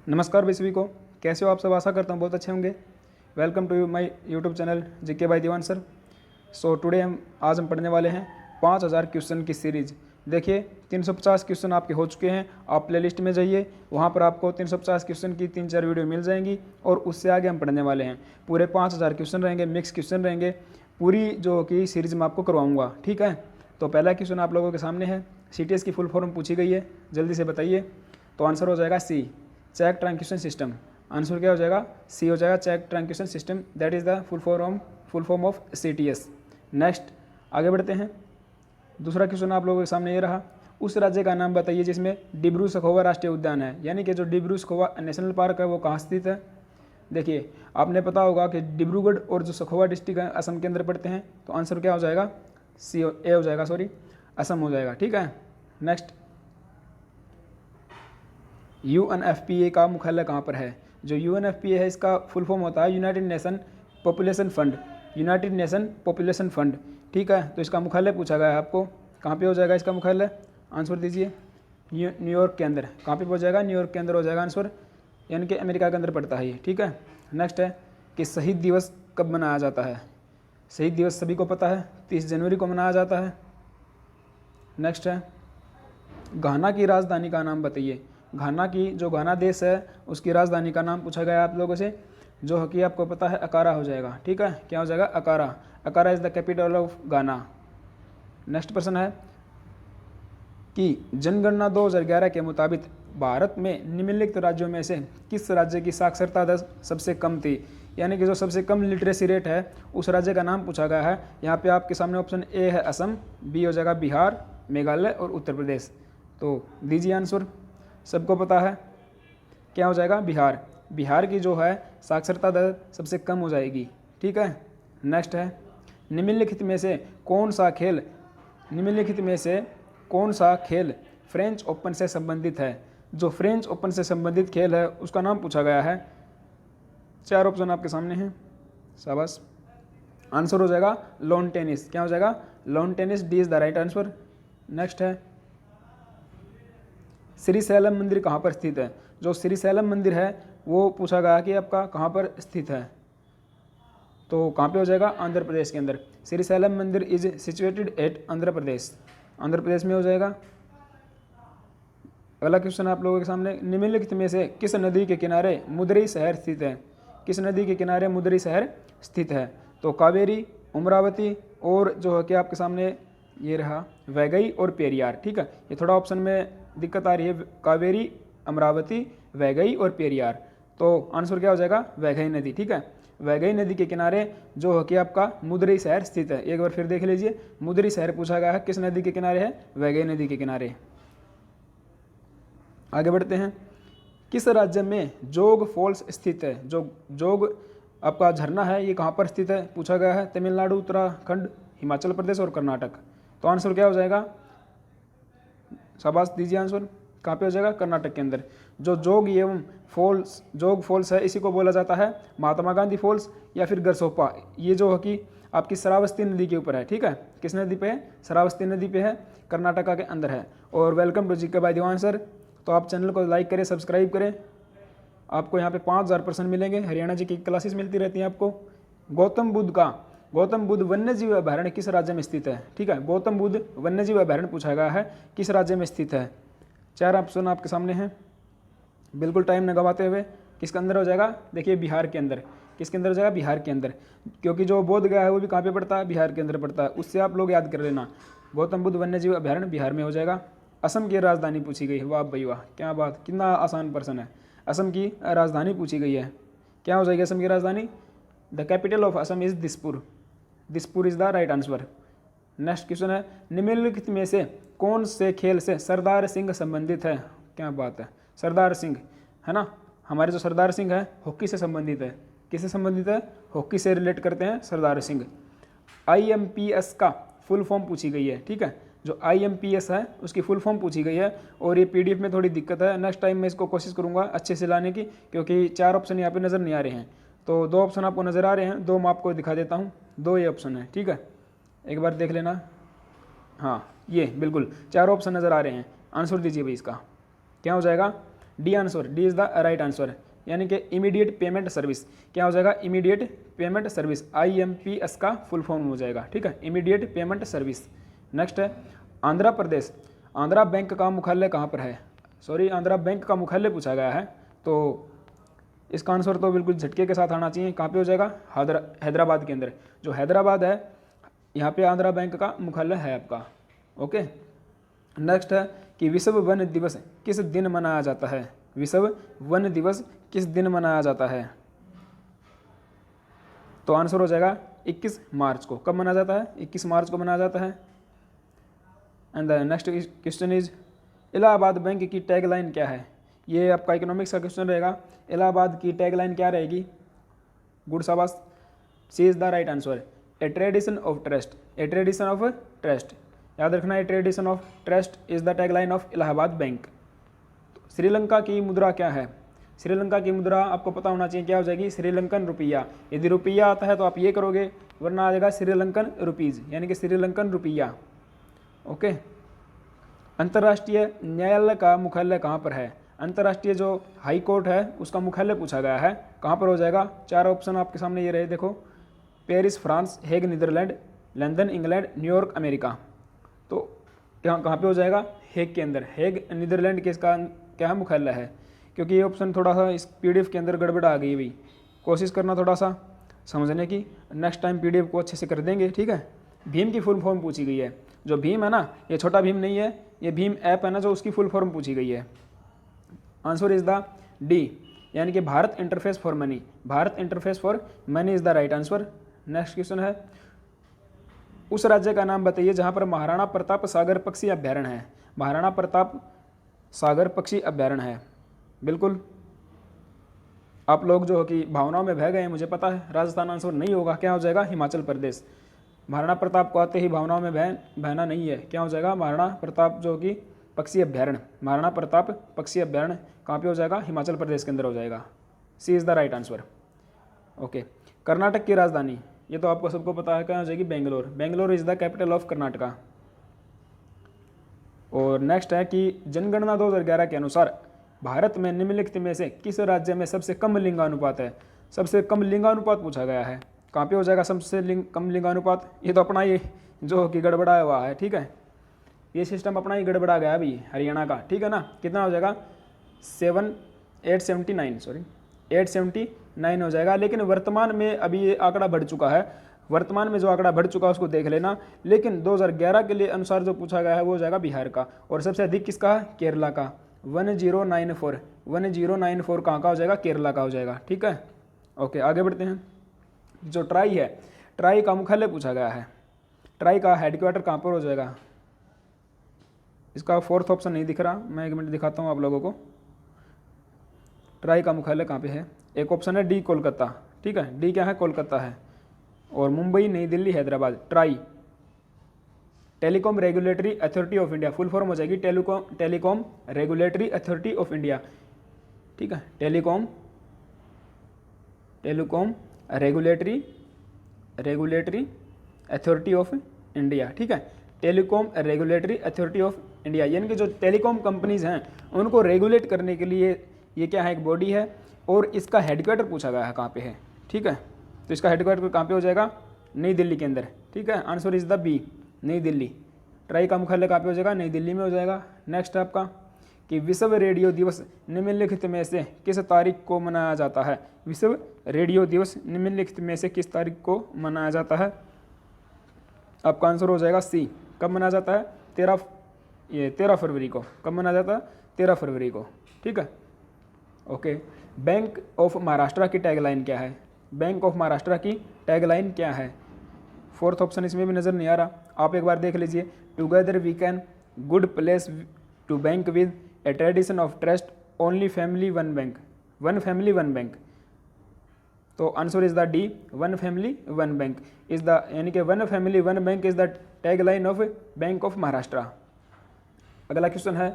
नमस्कार भाई सभी को, कैसे हो आप सब। आशा करता हूँ बहुत अच्छे होंगे। Welcome to my YouTube channel GK by Diwan sir. So today आज हम पढ़ने वाले हैं 5000 क्वेश्चन की सीरीज़। देखिए 350 क्वेश्चन आपके हो चुके हैं। आप प्लेलिस्ट में जाइए, वहाँ पर आपको 350 क्वेश्चन की 3-4 वीडियो मिल जाएंगी और उससे आगे हम पढ़ने वाले हैं। पूरे 5000 क्वेश्चन रहेंगे, मिक्स क्वेश्चन रहेंगे। पूरी जो कि सीरीज़ मैं आपको करवाऊँगा, ठीक है। तो पहला क्वेश्चन आप लोगों के सामने है। CTS की फुल फॉर्म पूछी गई है, जल्दी से बताइए। तो आंसर हो जाएगा C, check transcription system. Answer क्या हो जाएगा? सी हो जाएगा, check transcription system. That is the full form of CTS। Next आगे बढ़ते हैं। दूसरा क्वेश्चन आप लोगों के सामने ये रहा। उस राज्य का नाम बताइए जिसमें डिब्रू सखोवा राष्ट्रीय उद्यान है। यानी कि जो डिब्रू सखोवा नेशनल पार्क है वो कहाँ स्थित है? देखिए आपने पता होगा कि डिब्रूगढ़ और जो सखोवा डिस्ट्रिक्ट है असम के अंदर पड़ते हैं। तो आंसर क्या हो जाएगा? ए हो जाएगा, सॉरी असम हो जाएगा, ठीक है। नेक्स्ट, UNFPA का मुख्यालय कहाँ पर है? जो UNFPA है इसका फुल फॉर्म होता है United nation population fund. United nation population fund, ठीक है। तो इसका मुख्यालय पूछा गया है आपको, कहाँ पे हो जाएगा इसका मुख्यालय? आंसर दीजिए। न्यूयॉर्क के अंदर। कहाँ पे हो जाएगा? न्यूयॉर्क के अंदर हो जाएगा आंसर, यानी कि अमेरिका के अंदर पड़ता है ये, ठीक है। नेक्स्ट है कि शहीद दिवस कब मनाया जाता है? शहीद दिवस सभी को पता है, 30 जनवरी को मनाया जाता है। नेक्स्ट है, घाना की राजधानी का नाम बताइए। घाना की, जो घाना देश है उसकी राजधानी का नाम पूछा गया आप लोगों से, जो कि आपको पता है अकारा हो जाएगा, ठीक है। क्या हो जाएगा? Accra. Accra is the capital of Ghana. Next प्रश्न है कि जनगणना 2011 के मुताबिक भारत में निम्नलिखित राज्यों में से किस राज्य की साक्षरता दर सबसे कम थी? यानी कि जो सबसे कम लिटरेसी रेट है उस राज्य का नाम पूछा गया है। यहाँ पे आपके सामने ऑप्शन ए है असम, बी हो जाएगा बिहार, मेघालय और उत्तर प्रदेश। तो दीजिए आंसर, सबको पता है क्या हो जाएगा? बिहार। बिहार की जो है साक्षरता दर सबसे कम हो जाएगी, ठीक है। नेक्स्ट है, निम्नलिखित में से कौन सा खेल फ्रेंच ओपन से संबंधित है? जो फ्रेंच ओपन से संबंधित खेल है उसका नाम पूछा गया है। 4 ऑप्शन आपके सामने हैं, शाबाश। आंसर हो जाएगा लॉन टेनिस। क्या हो जाएगा? Lawn tennis. D is the right answer. Next है, श्रीशैलम मंदिर कहाँ पर स्थित है? जो श्रीशैलम मंदिर है वो पूछा गया कि आपका कहाँ पर स्थित है। तो कहाँ पे हो जाएगा? आंध्र प्रदेश के अंदर। श्रीशैलम मंदिर is situated at Andhra Pradesh. Andhra Pradesh में हो जाएगा। अगला क्वेश्चन आप लोगों के सामने, निम्नलिखित में से किस नदी के किनारे मुदरई शहर स्थित है? किस नदी के किनारे मुदरई शहर स्थित है? तो कावेरी, अमरावती और जो है कि आपके सामने ये रहा वैगई और पेरियार, ठीक है। ये थोड़ा ऑप्शन में दिक्कत आ रही है, कावेरी, अमरावती, वैगई और पेरियार। तो आंसर क्या हो जाएगा? वैगई नदी, ठीक है। वैगई नदी के किनारे जो है कि आपका मुदरई शहर स्थित है। एक बार फिर देख लीजिए, मुदरई शहर पूछा गया है, किस नदी के किनारे है? वैगई नदी के किनारे। आगे बढ़ते हैं, किस राज्य में जोग फॉल्स स्थित है? जो जोग आपका झरना है ये कहाँ पर स्थित है पूछा गया है। तमिलनाडु, उत्तराखंड, हिमाचल प्रदेश और कर्नाटक। तो आंसर क्या हो जाएगा? शाबाश, दीजिए आंसर। कहाँ पे हो जाएगा? कर्नाटक के अंदर। जो जोग फॉल्स है इसी को बोला जाता है महात्मा गांधी फॉल्स या फिर गरसोपा। ये जो है कि आपकी श्रावस्ती नदी के ऊपर है, ठीक है। किस नदी पे है? श्रावस्ती नदी पे है, कर्नाटका के अंदर है। और welcome to GK by Diwan sir. तो आप चैनल को लाइक करें, सब्सक्राइब करें। आपको यहाँ पे 5000% मिलेंगे। हरियाणा जी की क्लासेस मिलती रहती हैं आपको। गौतम बुद्ध वन्यजीव अभयारण्य किस राज्य में स्थित है? ठीक है, गौतम बुद्ध वन्यजीव अभयारण्य पूछा गया है, किस राज्य में स्थित है? 4 ऑप्शन आपके सामने हैं। बिल्कुल टाइम न गवाते हुए, किसके अंदर हो जाएगा? देखिए बिहार के अंदर। किसके अंदर हो जाएगा? बिहार के अंदर, क्योंकि जो बोध गया है वो भी कहाँ पे पड़ता है? बिहार के अंदर पड़ता है। उससे आप लोग याद कर लेना, गौतम बुद्ध वन्यजीव अभयारण्य बिहार में हो जाएगा। असम की राजधानी पूछी गई है। वाह भाई वाह, क्या बात, कितना आसान प्रश्न है। असम की राजधानी पूछी गई है, क्या हो जाएगी असम की राजधानी? The capital of Assam is Dispur. Dispur is the right answer. Next question है, निम्नलिखित में से कौन से खेल से सरदार सिंह संबंधित है? क्या बात है, सरदार सिंह है ना। हमारे जो सरदार सिंह है हॉकी से संबंधित है। किससे संबंधित है? हॉकी से रिलेट करते हैं सरदार सिंह। IMPS का फुल फॉर्म पूछी गई है, ठीक है। जो IMPS है उसकी फुल फॉर्म पूछी गई है और ये PDF में थोड़ी दिक्कत है। नेक्स्ट टाइम मैं इसको कोशिश करूंगा अच्छे से लाने की, क्योंकि 4 ऑप्शन यहाँ पे नज़र नहीं आ रहे हैं। तो 2 ऑप्शन आपको नज़र आ रहे हैं, 2 मैं आपको दिखा देता हूँ। 2 ये ऑप्शन है, ठीक है, एक बार देख लेना। हाँ ये बिल्कुल 4 ऑप्शन नज़र आ रहे हैं। आंसर दीजिए भाई, इसका क्या हो जाएगा? D answer, D is the right answer, यानी कि इमीडिएट पेमेंट सर्विस। क्या हो जाएगा? इमीडिएट पेमेंट सर्विस, IMPS का फुल फॉर्म हो जाएगा, ठीक है, इमीडिएट पेमेंट सर्विस। नेक्स्ट है आंध्र प्रदेश। आंध्रा बैंक का मुख्यालय कहाँ पर है? सॉरी, आंध्रा बैंक का मुख्यालय पूछा गया है, तो इसका आंसर तो बिल्कुल झटके के साथ आना चाहिए। कहाँ पे हो जाएगा? हैदराबाद के अंदर। जो हैदराबाद है यहाँ पे आंध्रा बैंक का मुख्यालय है आपका। ओके, नेक्स्ट है कि विश्व वन दिवस किस दिन मनाया जाता है? विश्व वन दिवस किस दिन मनाया जाता है? तो आंसर हो जाएगा 21 मार्च को। कब मनाया जाता है? 21 मार्च को मनाया जाता है। And the next question is Allahabad bank की टैगलाइन क्या है? ये आपका इकोनॉमिक्स का क्वेश्चन रहेगा। इलाहाबाद की टैगलाइन क्या रहेगी? गुड, शाबाश, C is the right answer, a tradition of trust, a tradition of trust. याद रखना, a tradition of trust is the tagline of Allahabad bank. Sri Lanka की मुद्रा क्या है? श्रीलंका की मुद्रा आपको पता होना चाहिए, क्या हो जाएगी? श्रीलंकन रुपया। यदि रुपया आता है तो आप ये करोगे, वरना आ जाएगा श्रीलंकन रुपीज़, यानी कि श्रीलंकन रुपया। ओके, अंतर्राष्ट्रीय न्यायालय का मुख्यालय कहाँ पर है? अंतर्राष्ट्रीय जो हाई कोर्ट है उसका मुख्यालय पूछा गया है, कहाँ पर हो जाएगा? 4 ऑप्शन आपके सामने ये रहे, देखो, Paris France, Hague Netherlands, London England, New York America. तो यहाँ कहाँ पे हो जाएगा? हेग के अंदर। हेग नीदरलैंड के इसका क्या मुख्यालय है? क्योंकि ये ऑप्शन थोड़ा सा इस PDF के अंदर गड़बड़ आ गई भाई, कोशिश करना थोड़ा सा समझने की, नेक्स्ट टाइम PDF को अच्छे से कर देंगे, ठीक है। भीम की फुल फॉर्म पूछी गई है। जो भीम है ना, ये छोटा भीम नहीं है, ये भीम ऐप है ना, जो उसकी फुल फॉर्म पूछी गई है। आंसर इज द डी, यानी कि Bharat interface for money. Bharat interface for money is the right answer. Next question है उस राज्य का नाम बताइए जहां पर महाराणा प्रताप सागर पक्षी अभ्यारण्य है। महाराणा प्रताप सागर पक्षी अभ्यारण्य है। बिल्कुल, आप लोग जो कि भावनाओं में बह गए, मुझे पता है। राजस्थान आंसर नहीं होगा, क्या हो जाएगा? हिमाचल प्रदेश। महाराणा प्रताप को आते ही भावनाओं में बहना नहीं है, क्या हो जाएगा? महाराणा प्रताप जो कि पक्षी अभ्यारण्य, महाराणा प्रताप पक्षी अभ्यारण्य कहाँ पे हो जाएगा? हिमाचल प्रदेश के अंदर हो जाएगा। C is the right answer. Okay, Karnataka की राजधानी, ये तो आपको सबको पता है, कहाँ हो जाएगी? Bangalore. Bangalore is the capital of Karnataka. और नेक्स्ट है कि जनगणना 2011 के अनुसार भारत में निम्नलिखित में से किस राज्य में सबसे कम लिंगानुपात है? सबसे कम लिंगानुपात पूछा गया है, कहाँ पे हो जाएगा सबसे कम लिंगानुपात? ये तो अपना ये जो कि गड़बड़ा हुआ है, ठीक है, ये सिस्टम अपना ही गड़बड़ा गया अभी हरियाणा का, ठीक है ना। कितना हो जाएगा? 879 हो जाएगा। लेकिन वर्तमान में अभी ये आंकड़ा बढ़ चुका है, वर्तमान में जो आंकड़ा बढ़ चुका है उसको देख लेना। लेकिन 2011 के लिए अनुसार जो पूछा गया है वो हो जाएगा बिहार का। और सबसे अधिक किसका? केरला का, 1094 कहाँ का हो जाएगा? केरला का हो जाएगा, ठीक है। ओके, आगे बढ़ते हैं। जो ट्राई है, ट्राई का मुख्यालय पूछा गया है, ट्राई का हेडक्वार्टर कहाँ पर हो जाएगा? इसका 4th ऑप्शन नहीं दिख रहा, मैं 1 मिनट दिखाता हूँ आप लोगों को। ट्राई का मुख्यालय कहाँ पे है? एक ऑप्शन है डी, कोलकाता, ठीक है, डी क्या है? कोलकाता है। और मुंबई, नई Delhi, Hyderabad. Try telecom regulatory authority of India, full form हो जाएगी telecom regulatory authority of India, ठीक है, telecom regulatory authority of India, ठीक है, telecom regulatory authority of India. यानी कि जो टेलीकॉम कंपनीज हैं उनको रेगुलेट करने के लिए ये क्या है? एक बॉडी है। और इसका हेडक्वार्टर पूछा गया है कहाँ पे है, ठीक है। तो इसका हेडक्वार्टर कहाँ पे हो जाएगा? नई दिल्ली के अंदर, ठीक है। आंसर इज द बी, नई दिल्ली। ट्राई का मुख्यालय कहाँ पे हो जाएगा? नई दिल्ली में हो जाएगा। नेक्स्ट आपका कि विश्व रेडियो दिवस निम्नलिखित में से किस तारीख को मनाया जाता है? विश्व रेडियो दिवस निम्नलिखित में से किस तारीख को मनाया जाता है? आपका आंसर हो जाएगा सी। कब मनाया जाता है? 13 फरवरी को। कब मनाया जाता है? 13 फरवरी को, ठीक है। ओके, बैंक ऑफ महाराष्ट्र की टैगलाइन क्या है? बैंक ऑफ महाराष्ट्र की टैगलाइन क्या है? 4th ऑप्शन इसमें भी नज़र नहीं आ रहा, आप एक बार देख लीजिए। Together we can, good place to bank with, a tradition of trust, only family one bank, one family one bank. तो answer is the D, one family one bank is the, यानी कि one family one bank is the tagline of bank of Maharashtra. अगला question है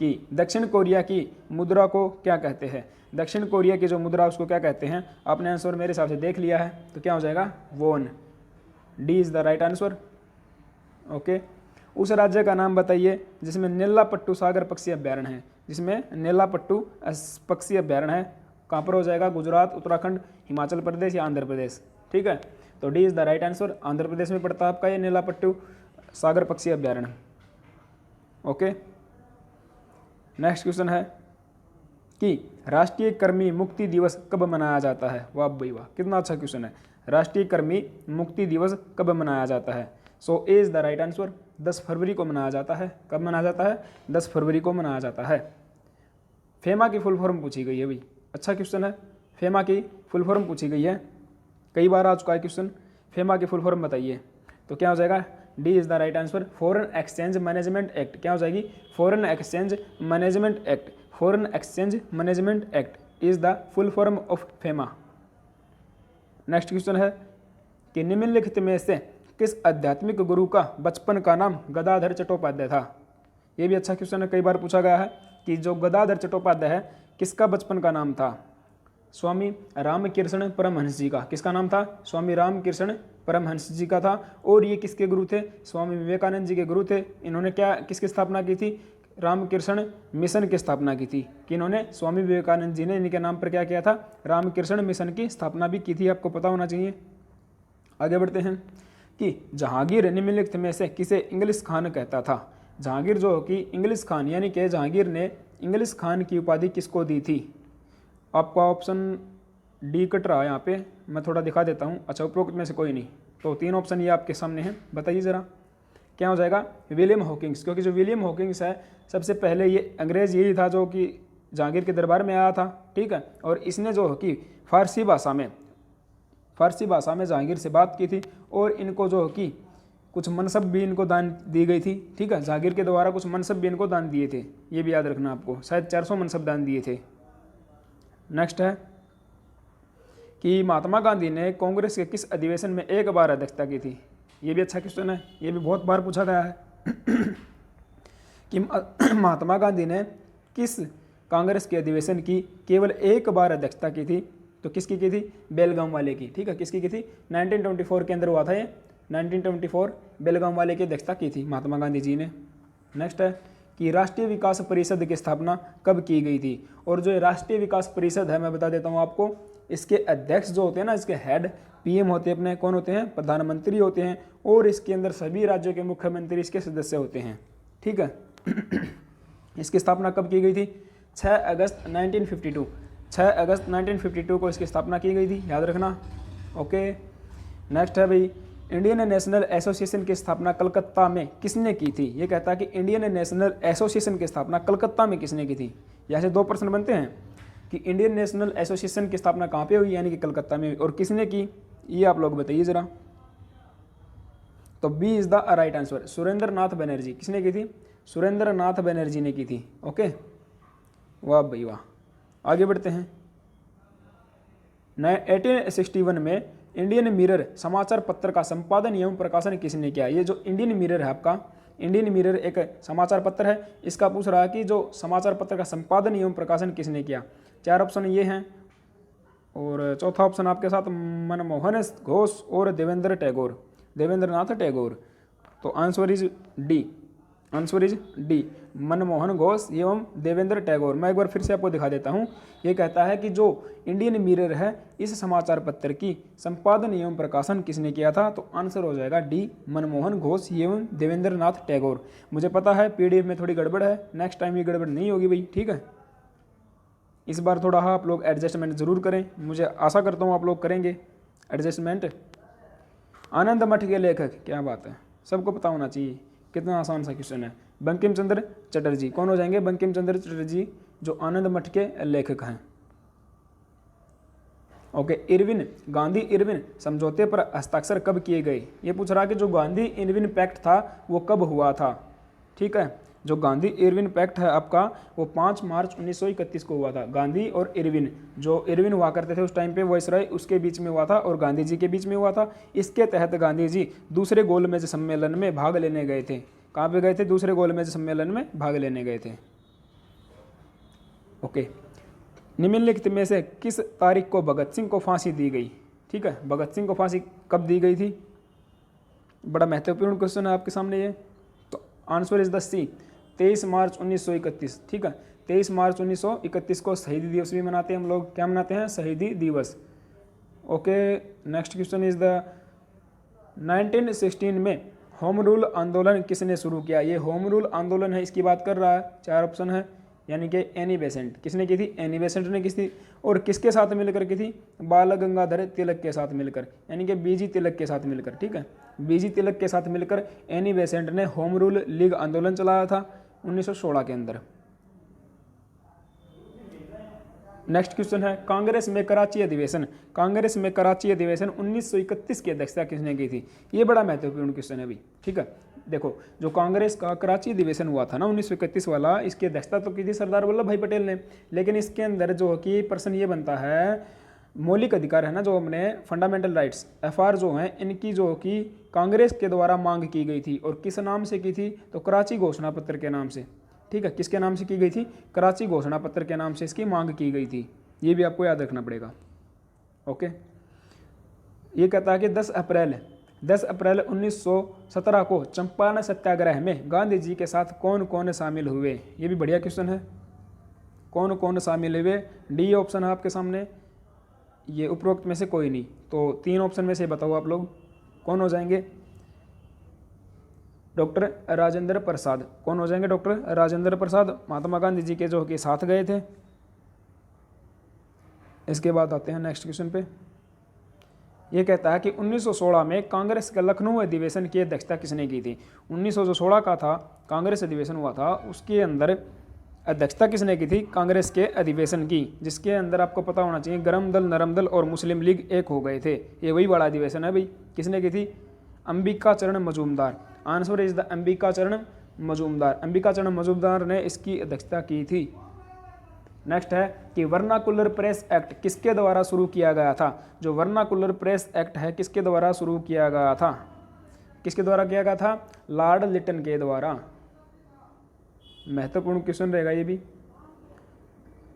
कि दक्षिण Korea की मुद्रा को क्या कहते हैं? दक्षिण कोरिया की जो मुद्रा उसको क्या कहते हैं? आपने आंसर मेरे हिसाब से देख लिया है, तो क्या हो जाएगा? वोन। D is the right answer. Okay, उस राज्य का नाम बताइए जिसमें नेल्ला पट्टू सागर पक्षी अभ्यारण्य है। जिसमें नेलापट्टू पक्षी अभ्यारण्य है। कहाँ पर हो जाएगा? गुजरात, उत्तराखंड, हिमाचल प्रदेश या आंध्र प्रदेश। ठीक है, तो D is the right answer. Andhra Pradesh में पड़ता है आपका ये नेलापट्टू सागर पक्षी अभ्यारण्य। ओके, नेक्स्ट क्वेश्चन है कि राष्ट्रीय कर्मी मुक्ति दिवस कब मनाया जाता है? वाह भाई वाह, कितना अच्छा क्वेश्चन है। राष्ट्रीय कर्मी मुक्ति दिवस कब मनाया जाता है? सो ए इज द राइट आंसर। 10 फरवरी को मनाया जाता है। कब मनाया जाता है? 10 फरवरी को मनाया जाता है। फेमा की फुल फॉर्म पूछी गई है भाई, अच्छा क्वेश्चन है। फेमा की फुल फॉर्म पूछी गई है, कई बार आ चुका है क्वेश्चन। फेमा की फुल फॉर्म बताइए, तो क्या हो जाएगा? D is the right answer. Foreign exchange management act. क्या हो जाएगी? Foreign exchange management act. Foreign exchange management act is the full form of FEMA. Next question है कि निम्नलिखित में से किस आध्यात्मिक गुरु का बचपन का नाम गदाधर चट्टोपाध्याय था? ये भी अच्छा क्वेश्चन है, कई बार पूछा गया है कि जो गदाधर चट्टोपाध्याय है किसका बचपन का नाम था? स्वामी रामकृष्ण परमहंस जी का। किसका नाम था? स्वामी रामकृष्ण परमहंस जी का था। और ये किसके गुरु थे? स्वामी विवेकानंद जी के गुरु थे। इन्होंने क्या किसकी स्थापना की थी? रामकृष्ण मिशन की स्थापना की थी। कि इन्होंने स्वामी विवेकानंद जी ने इनके नाम पर क्या किया था? रामकृष्ण मिशन की स्थापना भी की थी, आपको पता होना चाहिए। आगे बढ़ते हैं कि जहांगीर निम्नलिखित में से किसे इंग्लिश खान कहता था? जहांगीर जो कि इंग्लिश खान, यानी कि जहांगीर ने इंग्लिश खान की उपाधि किसको दी थी? आपका ऑप्शन डी कट रहा है यहाँ पे, मैं थोड़ा दिखा देता हूँ। अच्छा, उपरोक्त में से कोई नहीं, तो 3 ऑप्शन ये आपके सामने हैं, बताइए ज़रा क्या हो जाएगा? William Hawkings. क्योंकि जो विलियम हॉकिंस है सबसे पहले ये अंग्रेज़ यही था जो कि जहांगीर के दरबार में आया था। ठीक है, और इसने जो कि फारसी भाषा में जहांगीर से बात की थी और इनको जो कि कुछ मनसब भी इनको दान दी गई थी। ठीक है, जहांगीर के द्वारा कुछ मनसब भी इनको दान दिए थे, ये भी याद रखना आपको। शायद 400 मनसब दान दिए थे। नेक्स्ट है कि महात्मा गांधी ने कांग्रेस के किस अधिवेशन में एक बार अध्यक्षता की थी? ये भी अच्छा क्वेश्चन है, ये भी बहुत बार पूछा गया है कि महात्मा गांधी ने किस कांग्रेस के अधिवेशन की केवल एक बार अध्यक्षता की थी? तो किसकी की थी? बेलगाम वाले की। ठीक है, किसकी की थी? 1924 के अंदर हुआ था ये। 1924 बेलगाम वाले की अध्यक्षता की थी महात्मा गांधी जी ने। नेक्स्ट है कि राष्ट्रीय विकास परिषद की स्थापना कब की गई थी? और जो राष्ट्रीय विकास परिषद है, मैं बता देता हूँ आपको, इसके अध्यक्ष जो होते हैं ना, इसके हेड पीएम होते हैं अपने। कौन होते हैं? प्रधानमंत्री होते हैं। और इसके अंदर सभी राज्यों के मुख्यमंत्री इसके सदस्य होते हैं। ठीक है इसकी स्थापना कब की गई थी? 6 अगस्त 1952। 6 अगस्त 1952 को इसकी स्थापना की गई थी, याद रखना। ओके, नेक्स्ट है भाई, इंडियन नेशनल एसोसिएशन की स्थापना कलकत्ता में किसने की थी? ये कहता है कि इंडियन नेशनल एसोसिएशन की स्थापना कलकत्ता में किसने की थी? यहाँ से 2 प्रश्न बनते हैं कि इंडियन नेशनल एसोसिएशन की स्थापना कहाँ पे हुई, यानी कि कलकत्ता में, और किसने की, ये आप लोग बताइए ज़रा। तो B is the right answer. Surendra Nath Banerjee. किसने की थी? सुरेंद्र नाथ बनर्जी ने की थी। ओके, वाह भाई वाह। आगे बढ़ते हैं। 1861 में इंडियन मिरर समाचार पत्र का संपादन एवं प्रकाशन किसने किया? ये जो इंडियन मिरर है आपका, इंडियन मिरर एक समाचार पत्र है, इसका पूछ रहा है कि जो समाचार पत्र का संपादन एवं प्रकाशन किसने किया? 4 ऑप्शन ये हैं, और चौथा ऑप्शन आपके साथ मनमोहन घोष और देवेंद्रनाथ टैगोर। तो answer is D. Answer is D, Manmohan Ghosh एवं देवेंद्र टैगोर। मैं एक बार फिर से आपको दिखा देता हूँ। ये कहता है कि जो इंडियन मिरर है, इस समाचार पत्र की संपादन एवं प्रकाशन किसने किया था? तो आंसर हो जाएगा डी, मनमोहन घोष एवं देवेंद्रनाथ टैगोर। मुझे पता है पीडीएफ में थोड़ी गड़बड़ है, नेक्स्ट टाइम ये गड़बड़ नहीं होगी भाई। ठीक है, इस बार थोड़ा आप लोग एडजस्टमेंट ज़रूर करें, मुझे आशा करता हूँ आप लोग करेंगे एडजस्टमेंट। आनंद मठ के लेखक, क्या बात है, सबको पता होना चाहिए, कितना आसान सा क्वेश्चन है। बंकिम चंद्र चटर्जी। कौन हो जाएंगे? बंकिम चंद्र चटर्जी, जो आनंद मठ के लेखक हैं। ओके, गांधी इरविन समझौते पर हस्ताक्षर कब किए गए? ये पूछ रहा है कि जो गांधी इरविन पैक्ट था वो कब हुआ था। ठीक है, जो गांधी इरविन पैक्ट है आपका, वो 5 मार्च 1931 को हुआ था। गांधी और इरविन, जो इरविन हुआ करते थे उस टाइम पे वायसराय, उसके बीच में हुआ था और गांधी जी के बीच में हुआ था। इसके तहत गांधी जी दूसरे गोलमेज सम्मेलन में भाग लेने गए थे। कहाँ पे गए थे? दूसरे गोलमेज सम्मेलन में भाग लेने गए थे। ओके, निम्नलिखित में से किस तारीख को भगत सिंह को फांसी दी गई? ठीक है, भगत सिंह को फांसी कब दी गई थी? बड़ा महत्वपूर्ण क्वेश्चन है आपके सामने ये। तो आंसर इज द सी, 23 मार्च 1931। ठीक है, 23 मार्च 1931 को शहीदी दिवस भी मनाते हैं हम लोग। क्या मनाते हैं? शहीदी दिवस। Okay, next question is the 1916 में होम रूल आंदोलन किसने शुरू किया? ये होम रूल आंदोलन है, इसकी बात कर रहा है। 4 ऑप्शन है, यानी कि एनी बेसेंट। किसने की थी? एनी बेसेंट ने की थी। और किसके साथ मिलकर की थी? बाल गंगाधर तिलक के साथ मिलकर, यानी कि बीजी तिलक के साथ मिलकर। ठीक है, बीजी तिलक के साथ मिलकर एनी बेसेंट ने होम रूल लीग आंदोलन चलाया था 1916 के अंदर। नेक्स्ट क्वेश्चन है कांग्रेस में कराची अधिवेशन। कांग्रेस में कराची अधिवेशन 1931 की अध्यक्षता किसने की थी? ये बड़ा महत्वपूर्ण क्वेश्चन है अभी। ठीक है, देखो जो कांग्रेस का कराची अधिवेशन हुआ था ना 1931 वाला, इसकी अध्यक्षता तो की थी सरदार वल्लभ भाई पटेल ने। लेकिन इसके अंदर जो कि प्रश्न ये बनता है, मौलिक अधिकार है ना जो अपने फंडामेंटल राइट्स FR जो हैं, इनकी जो कि कांग्रेस के द्वारा मांग की गई थी। और किस नाम से की थी? तो कराची घोषणा पत्र के नाम से। ठीक है, किसके नाम से की गई थी? कराची घोषणा पत्र के नाम से इसकी मांग की गई थी। ये भी आपको याद रखना पड़ेगा। ओके, ये कहता है कि 10 अप्रैल 1917 को चंपारण सत्याग्रह में गांधी जी के साथ कौन कौन शामिल हुए? ये भी बढ़िया क्वेश्चन है। कौन कौन शामिल हुए? डी ऑप्शन है आपके सामने, ये उपरोक्त में से कोई नहीं। तो 3 ऑप्शन में से बताओ आप लोग कौन हो जाएंगे? डॉक्टर राजेंद्र प्रसाद। कौन हो जाएंगे? डॉक्टर राजेंद्र प्रसाद महात्मा गांधी जी के जो कि साथ गए थे। इसके बाद आते हैं नेक्स्ट क्वेश्चन पे। ये कहता है कि 1916 में कांग्रेस का लखनऊ अधिवेशन की अध्यक्षता किसने की थी? 1916 का था कांग्रेस अधिवेशन हुआ था, उसके अंदर अध्यक्षता किसने की थी? कांग्रेस के अधिवेशन की, जिसके अंदर आपको पता होना चाहिए गरम दल, नरम दल और मुस्लिम लीग एक हो गए थे। ये वही बड़ा अधिवेशन है भाई। किसने की थी? अंबिका चरण Majumdar. Answer is the Ambika चरण मजूमदार। अंबिका चरण मजूमदार ने इसकी अध्यक्षता की थी। नेक्स्ट है कि वर्नाकुलर प्रेस एक्ट किसके द्वारा शुरू किया गया था? जो वर्नाकुलर प्रेस एक्ट है किसके द्वारा शुरू किया गया था? किसके द्वारा किया गया था? लॉर्ड लिटन के द्वारा। महत्वपूर्ण क्वेश्चन रहेगा ये भी।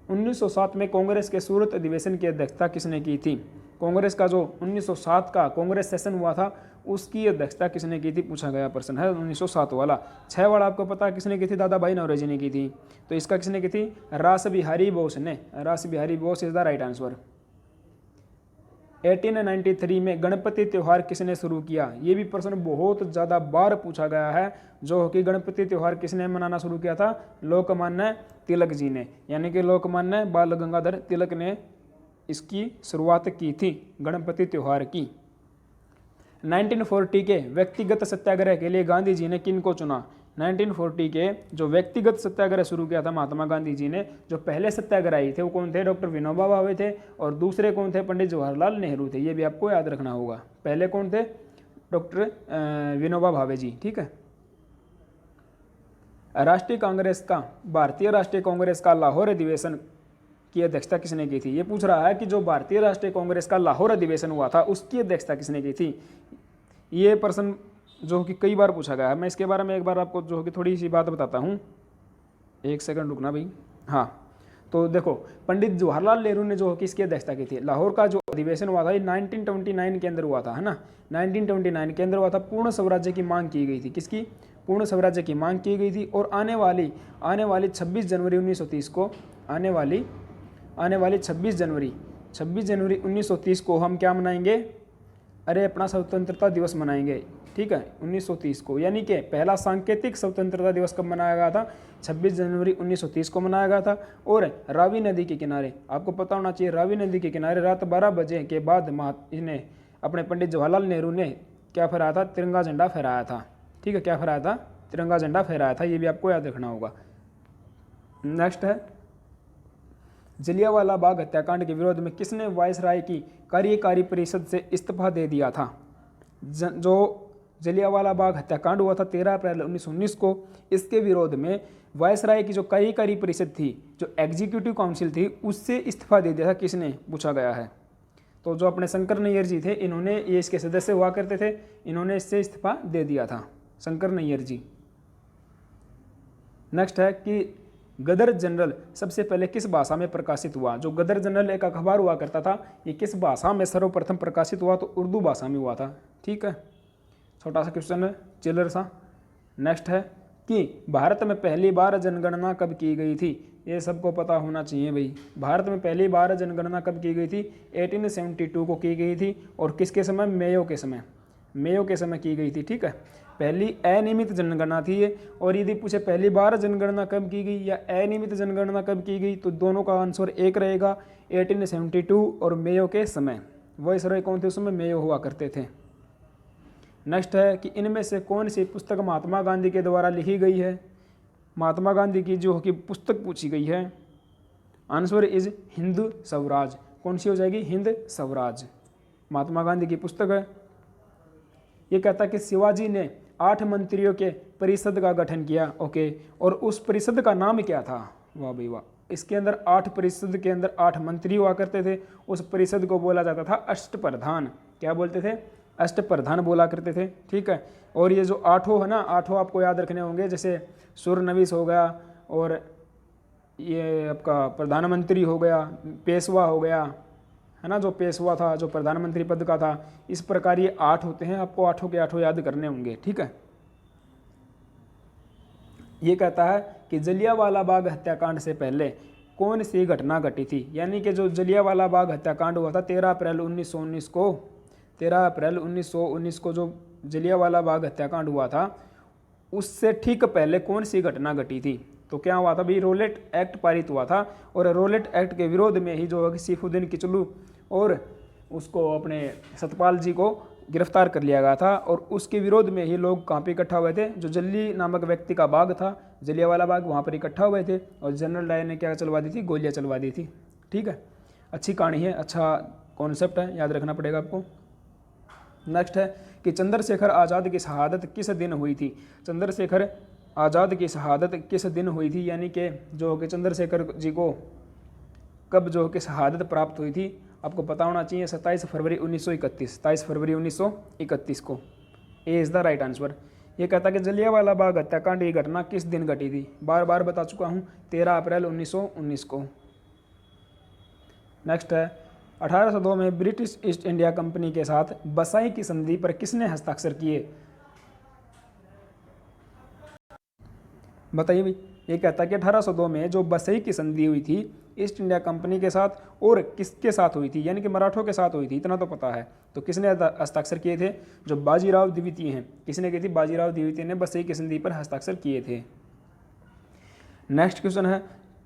1907 में कांग्रेस के सूरत अधिवेशन की अध्यक्षता किसने की थी? कांग्रेस का जो 1907 का कांग्रेस सेशन हुआ था उसकी अध्यक्षता किसने की थी? पूछा गया प्रश्न है 1907 वाला। 6 वाला आपको पता है किसने की थी? दादा भाई नौरोजी ने की थी। तो इसका किसने की थी? रास बिहारी बोस ने। रास Bihari Bose is the right answer. 1893 में गणपति त्यौहार किसने शुरू किया? ये भी प्रश्न बहुत ज़्यादा बार पूछा गया है। जो कि गणपति त्यौहार किसने मनाना शुरू किया था? लोकमान्य तिलक जी ने, यानी कि लोकमान्य बाल गंगाधर तिलक ने इसकी शुरुआत की थी गणपति त्यौहार की। 1940 के व्यक्तिगत सत्याग्रह के लिए गांधी जी ने किन को चुना? 1940 के जो व्यक्तिगत सत्याग्रह शुरू किया था महात्मा गांधी जी ने, जो पहले सत्याग्रही थे वो कौन थे? डॉक्टर विनोबा भावे थे। और दूसरे कौन थे? पंडित जवाहरलाल नेहरू थे। ये भी आपको याद रखना होगा। पहले कौन थे? डॉक्टर विनोबा भावे जी। ठीक है। राष्ट्रीय कांग्रेस का भारतीय राष्ट्रीय कांग्रेस का लाहौर अधिवेशन की अध्यक्षता किसने की थी? ये पूछ रहा है कि जो भारतीय राष्ट्रीय कांग्रेस का लाहौर अधिवेशन हुआ था उसकी अध्यक्षता किसने की थी? ये प्रश्न जो कि कई बार पूछा गया है। मैं इसके बारे में एक बार आपको जो कि थोड़ी सी बात बताता हूँ। एक सेकंड रुकना भाई। हाँ, तो देखो पंडित जवाहरलाल नेहरू ने जो कि इसकी अध्यक्षता की थी। लाहौर का जो अधिवेशन हुआ था ये 1929 के अंदर हुआ था, है ना। 1929 के अंदर हुआ था। पूर्ण स्वराज्य की मांग की गई थी। किसकी? पूर्ण स्वराज्य की मांग की गई थी। और आने वाली 26 जनवरी 1930 को आने वाली 26 जनवरी 1930 को हम क्या मनाएंगे? अरे अपना स्वतंत्रता दिवस मनाएंगे। ठीक है, 1930 को, यानी कि पहला सांकेतिक स्वतंत्रता दिवस कब मनाया गया था? 26 जनवरी 1930 को मनाया गया था। और रावी नदी के किनारे, आपको पता होना चाहिए, रावी नदी के किनारे रात 12 बजे के बाद इन्हें अपने पंडित जवाहरलाल नेहरू ने क्या फहराया था? तिरंगा झंडा फहराया था। ठीक है, क्या फहराया था? तिरंगा झंडा फहराया था। ये भी आपको याद रखना होगा। नेक्स्ट है जलियांवाला बाग हत्याकांड के विरोध में किसने वायसराय की कार्यकारी परिषद से इस्तीफा दे दिया था? जो जलियांवाला बाग हत्याकांड हुआ था 13 अप्रैल 1919 को, इसके विरोध में वायसराय की जो कार्यकारी परिषद थी, जो एग्जीक्यूटिव काउंसिल थी, उससे इस्तीफा दे दिया था। किसने? पूछा गया है। तो जो अपने शंकर नैयर जी थे, इन्होंने, ये इसके सदस्य हुआ करते थे, इन्होंने इससे इस्तीफा दे दिया था, शंकर नैयर जी। नेक्स्ट है कि गदर जनरल सबसे पहले किस भाषा में प्रकाशित हुआ? जो गदर जनरल एक अखबार हुआ करता था, ये किस भाषा में सर्वप्रथम प्रकाशित हुआ? तो उर्दू भाषा में हुआ था। ठीक है, छोटा सा क्वेश्चन है, चिलर सा। नेक्स्ट है कि भारत में पहली बार जनगणना कब की गई थी? ये सबको पता होना चाहिए भाई। भारत में पहली बार जनगणना कब की गई थी? 1872 को की गई थी। और किसके समय? मेयो के समय, मेयो के समय की गई थी। ठीक है, पहली अनियमित जनगणना थी ये। और यदि पूछे पहली बार जनगणना कब की गई या अनियमित जनगणना कब की गई, तो दोनों का आंसर एक रहेगा, 1872 और मेयो के समय। वाइसरॉय कौन थे उस समय? मेयो हुआ करते थे। नेक्स्ट है कि इनमें से कौन सी पुस्तक महात्मा गांधी के द्वारा लिखी गई है? महात्मा गांधी की जो कि पुस्तक पूछी गई है, आंसर इज हिंद स्वराज। कौन सी हो जाएगी? हिंद स्वराज, महात्मा गांधी की पुस्तक है। ये कहता है कि शिवाजी ने 8 मंत्रियों के परिषद का गठन किया। ओके, और उस परिषद का नाम क्या था? वाह भाई वाह, इसके अंदर 8 परिषद के अंदर 8 मंत्री हुआ करते थे। उस परिषद को बोला जाता था अष्टप्रधान। क्या बोलते थे? अष्टप्रधान बोला करते थे। ठीक है, और ये जो 8 है ना, 8 आपको याद रखने होंगे, जैसे सुरनवीस हो गया, और ये आपका प्रधानमंत्री हो गया, पेशवा हो गया, है ना, जो पेशवा था, जो प्रधानमंत्री पद का था। इस प्रकार ये 8 होते हैं, आपको 8 के 8 याद करने होंगे। ठीक है, ये कहता है कि जलियांवाला बाग हत्याकांड से पहले कौन सी घटना घटी थी? यानी कि जो जलियांवाला बाग हत्याकांड हुआ था 13 अप्रैल 1919 को, 13 अप्रैल 1919 को जो जलियांवाला बाग हत्याकांड हुआ था, उससे ठीक पहले कौन सी घटना घटी थी? तो क्या हुआ था भाई? रोलेट एक्ट पारित हुआ था। और रोलेट एक्ट के विरोध में ही जो सैफुद्दीन किचलू और उसको अपने सतपाल जी को गिरफ्तार कर लिया गया था। और उसके विरोध में ही लोग कहाँ पे इकट्ठा हुए थे? जो जल्ली नामक व्यक्ति का बाग था, जलियांवाला बाग, वहाँ पर इकट्ठा हुए थे। और जनरल डायर ने क्या चलवा दी थी? गोलियाँ चलवा दी थी। ठीक है, अच्छी कहानी है, अच्छा कॉन्सेप्ट है, याद रखना पड़ेगा आपको। नेक्स्ट है कि चंद्रशेखर आज़ाद की शहादत किस दिन हुई थी? चंद्रशेखर आज़ाद की शहादत किस दिन हुई थी? यानी कि जो कि चंद्रशेखर जी को कब जो कि शहादत प्राप्त हुई थी, आपको पता होना चाहिए। 27 फरवरी 1931, 27 फरवरी 1931 को। A is the right answer. ये कहता है कि जलियांवाला बाग हत्याकांड की घटना किस दिन घटी थी? बार बार बता चुका हूँ, 13 अप्रैल 1919 को। नेक्स्ट है 1802 में ब्रिटिश ईस्ट इंडिया कंपनी के साथ बसाई की संधि पर किसने हस्ताक्षर किए? बताइए भाई। ये कहता है कि 1802 में जो बसई की संधि हुई थी ईस्ट इंडिया कंपनी के साथ, और किसके साथ हुई थी? यानी कि मराठों के साथ हुई थी, इतना तो पता है। तो किसने हस्ताक्षर किए थे? जो बाजीराव द्वितीय हैं। किसने की थी? बाजीराव द्वितीय ने बसई की संधि पर हस्ताक्षर किए थे। नेक्स्ट क्वेश्चन है,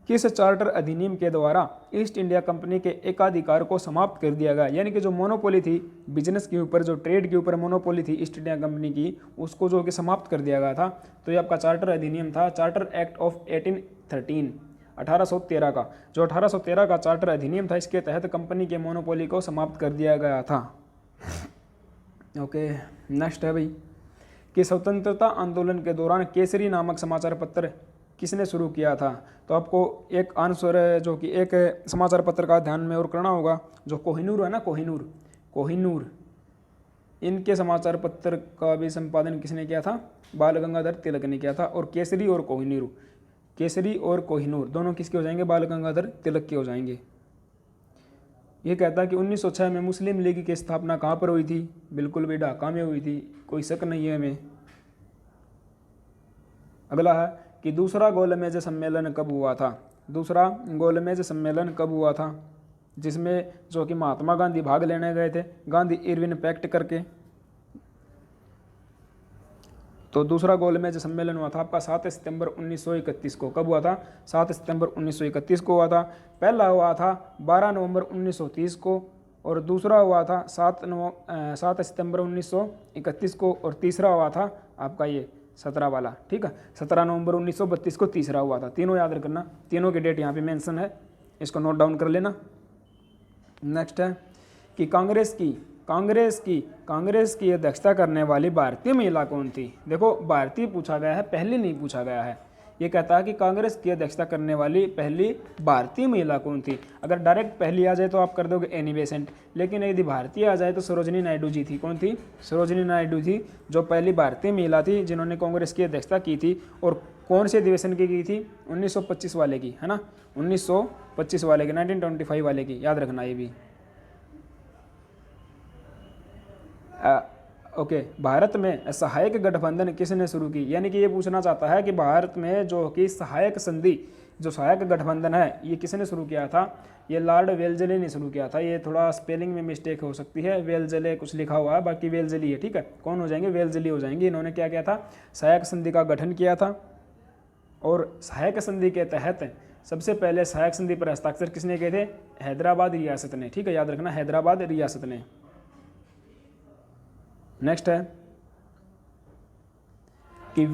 किस चार्टर अधिनियम के द्वारा ईस्ट इंडिया कंपनी के एकाधिकार को समाप्त कर दिया गया? यानी कि जो मोनोपोली थी बिजनेस के ऊपर, जो ट्रेड के ऊपर मोनोपोली थी ईस्ट इंडिया कंपनी की, उसको जो कि समाप्त कर दिया गया था। तो ये आपका चार्टर अधिनियम था, चार्टर एक्ट ऑफ 1813, 1813 का। जो 1813 का चार्टर अधिनियम था, इसके तहत कंपनी के मोनोपोली को समाप्त कर दिया गया था। ओके, नेक्स्ट है भाई कि स्वतंत्रता आंदोलन के दौरान केसरी नामक समाचार पत्र किसने शुरू किया था? तो आपको एक आंसर है जो कि एक समाचार पत्र का ध्यान में और करना होगा, जो कोहिनूर है ना, कोहिनूर, इनके समाचार पत्र का भी संपादन किसने किया था? बाल गंगाधर तिलक ने किया था। और केसरी और कोहिनूर दोनों किसके हो जाएंगे? बाल गंगाधर तिलक के हो जाएंगे। ये कहता है कि 1906 में मुस्लिम लीग की स्थापना कहाँ पर हुई थी? बिल्कुल भी ढाका में हुई थी, कोई शक नहीं है हमें। अगला है कि दूसरा गोलमेज सम्मेलन कब हुआ था? दूसरा गोलमेज सम्मेलन कब हुआ था, जिसमें जो कि महात्मा गांधी भाग लेने गए थे, गांधी इरविन पैक्ट करके। तो दूसरा गोलमेज सम्मेलन हुआ था आपका 7 सितंबर 1931 को। कब हुआ था? 7 सितंबर 1931 को हुआ था। पहला हुआ था 12 नवंबर 1930 को, और दूसरा हुआ था 7 सितंबर 1931 को, और तीसरा हुआ था आपका ये 17 वाला। ठीक है, 17 नवंबर 1932 को तीसरा हुआ था। तीनों याद रखना, तीनों की डेट यहाँ पे मेंशन है, इसको नोट डाउन कर लेना। नेक्स्ट है कि कांग्रेस की अध्यक्षता करने वाली भारतीय महिला कौन थी? देखो भारतीय पूछा गया है, पहले नहीं पूछा गया है। ये कहता है कि कांग्रेस की अध्यक्षता करने वाली पहली भारतीय महिला कौन थी? अगर डायरेक्ट पहली आ जाए तो आप कर दोगे एनी बेसेंट, लेकिन यदि भारतीय आ जाए तो सरोजिनी नायडू जी थी। कौन थी? सरोजिनी नायडू थी, जो पहली भारतीय महिला थी जिन्होंने कांग्रेस की अध्यक्षता की थी। और कौन से अधिवेशन की थी? 1925 वाले की, है ना, 1925 वाले की, 1925 वाले की, याद रखना ये भी। ओके, भारत में सहायक गठबंधन किसने शुरू की? यानी कि ये पूछना चाहता है कि भारत में जो कि सहायक संधि जो सहायक गठबंधन है ये किसने शुरू किया था? ये लॉर्ड वेल्जले ने शुरू किया था। ये थोड़ा स्पेलिंग में मिस्टेक हो सकती है, वेल्जले कुछ लिखा हुआ है, बाकी वेल्जली है, ठीक है। कौन हो जाएंगे? वेल्जली हो जाएंगे। इन्होंने क्या किया था? सहायक संधि का गठन किया था। और सहायक संधि के तहत सबसे पहले सहायक संधि पर हस्ताक्षर किसने किए थे? हैदराबाद रियासत ने, ठीक है, याद रखना, हैदराबाद रियासत ने। नेक्स्ट है कि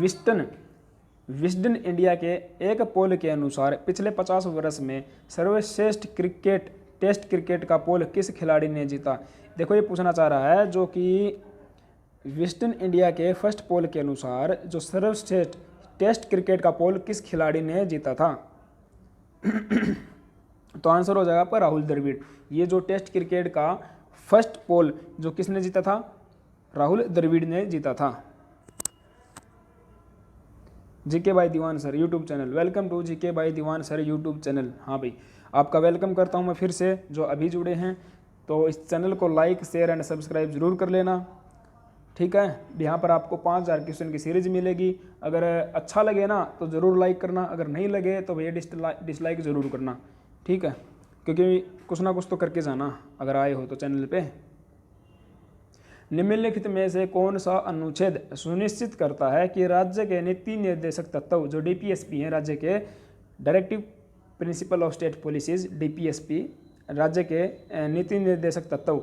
विस्डन इंडिया के एक पोल के अनुसार पिछले 50 वर्ष में सर्वश्रेष्ठ टेस्ट क्रिकेट का पोल किस खिलाड़ी ने जीता? देखो ये पूछना चाह रहा है जो कि विस्डन इंडिया के फर्स्ट पोल के अनुसार जो सर्वश्रेष्ठ टेस्ट क्रिकेट का पोल किस खिलाड़ी ने जीता था? तो आंसर हो जाएगा आपका राहुल द्रविड़। ये जो टेस्ट क्रिकेट का फर्स्ट पोल जो किसने जीता था? राहुल द्रविड़ ने जीता था। GK by Diwan sir YouTube channel, welcome to GK by Diwan sir YouTube channel. हाँ भाई, आपका वेलकम करता हूँ मैं फिर से। जो अभी जुड़े हैं तो इस चैनल को लाइक शेयर एंड सब्सक्राइब जरूर कर लेना, ठीक है। यहाँ पर आपको 5000 क्वेश्चन की सीरीज मिलेगी। अगर अच्छा लगे ना तो ज़रूर लाइक करना, अगर नहीं लगे तो भैया डिसलाइक ज़रूर करना, ठीक है, क्योंकि कुछ ना कुछ तो करके जाना अगर आए हो तो चैनल पे। निम्नलिखित में से कौन सा अनुच्छेद सुनिश्चित करता है कि राज्य के नीति निर्देशक तत्व जो डीपीएसपी हैं, राज्य के directive principle of state policies, DPSP, राज्य के नीति निर्देशक तत्व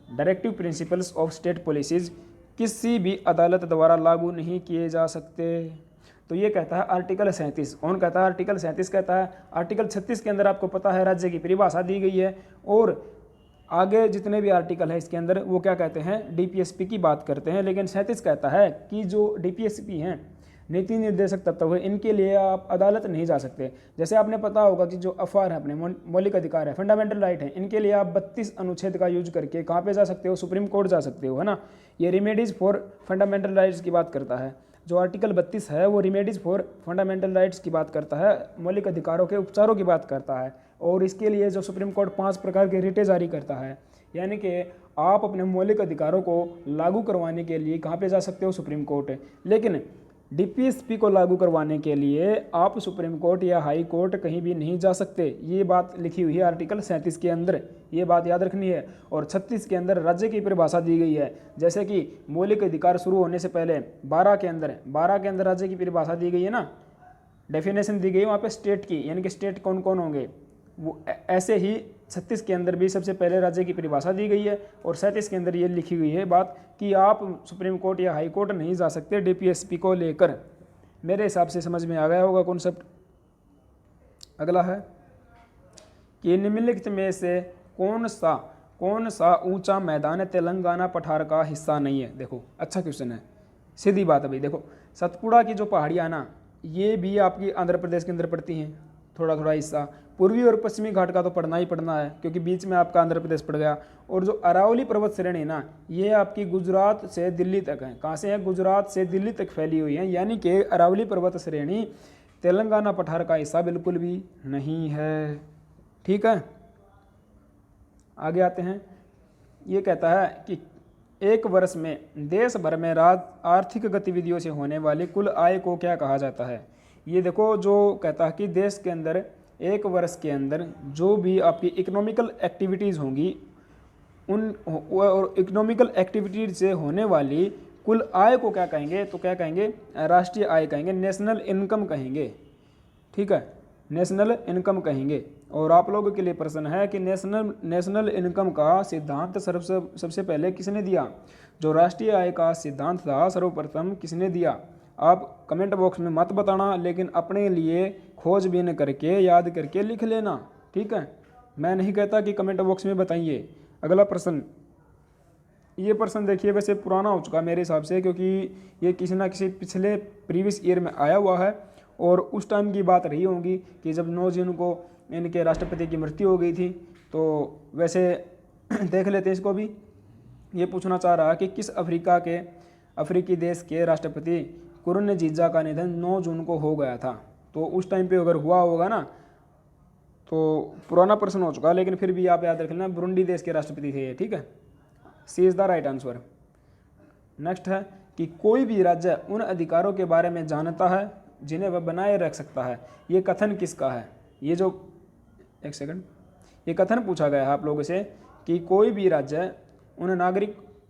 directive principles of state policies किसी भी अदालत द्वारा लागू नहीं किए जा सकते? तो ये कहता है आर्टिकल 37। कौन कहता है? आर्टिकल 37 कहता है। आर्टिकल 36 के अंदर आपको पता है राज्य की परिभाषा दी गई है, और आगे जितने भी आर्टिकल है इसके अंदर वो क्या कहते हैं? डीपीएसपी की बात करते हैं। लेकिन 37 कहता है कि जो डीपीएसपी हैं, नीति निर्देशक तत्व है, इनके लिए आप अदालत नहीं जा सकते। जैसे आपने पता होगा कि जो अफआर है, अपने मौलिक अधिकार है, फंडामेंटल राइट है, इनके लिए आप 32 अनुच्छेद का यूज करके कहाँ पे जा सकते हो? सुप्रीम कोर्ट जा सकते हो, है ना। ये रिमेडीज फॉर फंडामेंटल राइट्स की बात करता है। जो आर्टिकल 32 है वो रिमेडीज फॉर फंडामेंटल राइट्स की बात करता है, मौलिक अधिकारों के उपचारों की बात करता है। और इसके लिए जो सुप्रीम कोर्ट 5 प्रकार के रिटें जारी करता है, यानी कि आप अपने मौलिक अधिकारों को लागू करवाने के लिए कहाँ पे जा सकते हो? Supreme court. लेकिन डीपीएसपी को लागू करवाने के लिए आप सुप्रीम कोर्ट या हाई कोर्ट कहीं भी नहीं जा सकते। ये बात लिखी हुई है आर्टिकल 37 के अंदर, ये बात याद रखनी है। और 36 के अंदर राज्य की परिभाषा दी गई है, जैसे कि मौलिक अधिकार शुरू होने से पहले 12 के अंदर राज्य की परिभाषा दी गई है ना, डेफिनेशन दी गई है वहाँ पे स्टेट की, यानी कि स्टेट कौन कौन होंगे वो। ऐसे ही 36 के अंदर भी सबसे पहले राज्य की परिभाषा दी गई है, और 37 के अंदर ये लिखी हुई है बात कि आप सुप्रीम कोर्ट या हाई कोर्ट नहीं जा सकते डीपीएसपी को लेकर। मेरे हिसाब से समझ में आ गया होगा कॉन्सेप्ट। अगला है कि निम्नलिखित में से कौन सा ऊंचा मैदान तेलंगाना पठार का हिस्सा नहीं है? देखो अच्छा क्वेश्चन है, सीधी बात है भाई। देखो सतपुड़ा की जो पहाड़ियाँ ना, ये भी आपकी आंध्र प्रदेश के अंदर पड़ती हैं, थोड़ा थोड़ा हिस्सा। पूर्वी और पश्चिमी घाट का तो पढ़ना ही पढ़ना है, क्योंकि बीच में आपका आंध्र प्रदेश पड़ गया। और जो अरावली पर्वत श्रेणी ना, ये आपकी गुजरात से दिल्ली तक है। कहाँ से है? गुजरात से दिल्ली तक फैली हुई है, यानी कि अरावली पर्वत श्रेणी तेलंगाना पठार का हिस्सा बिल्कुल भी नहीं है, ठीक है। आगे आते हैं। ये कहता है कि एक वर्ष में देश भर में आर्थिक गतिविधियों से होने वाली कुल आय को क्या कहा जाता है? ये देखो जो कहता है कि देश के अंदर एक वर्ष के अंदर जो भी आपकी इकोनॉमिकल एक्टिविटीज़ होंगी, उन और इकोनॉमिकल एक्टिविटीज से होने वाली कुल आय को क्या कहेंगे? तो क्या कहेंगे? राष्ट्रीय आय कहेंगे, नेशनल इनकम कहेंगे, ठीक है, नेशनल इनकम कहेंगे। और आप लोगों के लिए प्रश्न है कि नेशनल इनकम का सिद्धांत सबसे पहले किसने दिया? जो राष्ट्रीय आय का सिद्धांत था सर्वप्रथम किसने दिया? आप कमेंट बॉक्स में मत बताना, लेकिन अपने लिए खोजबीन करके याद करके लिख लेना, ठीक है। मैं नहीं कहता कि कमेंट बॉक्स में बताइए। अगला प्रश्न, ये प्रश्न देखिए वैसे पुराना हो चुका मेरे हिसाब से, क्योंकि ये किसी ना किसी पिछले प्रीवियस ईयर में आया हुआ है, और उस टाइम की बात रही होगी कि जब 9 जून को इनके राष्ट्रपति की मृत्यु हो गई थी। तो वैसे देख लेते हैं इसको भी। ये पूछना चाह रहा है कि किस अफ्रीकी देश के राष्ट्रपति कुरुनजीजा का निधन 9 जून को हो गया था? तो उस टाइम पे अगर हुआ होगा ना, तो पुराना प्रश्न हो चुका, लेकिन फिर भी आप याद रख लेना, बुरुंडी देश के राष्ट्रपति थे ये, ठीक है। C is the right answer. Next है कि कोई भी राज्य उन अधिकारों के बारे में जानता है जिन्हें वह बनाए रख सकता है। ये कथन किसका है? ये जो एक सेकंड, ये कथन पूछा गया है आप लोगों से कि कोई भी राज्य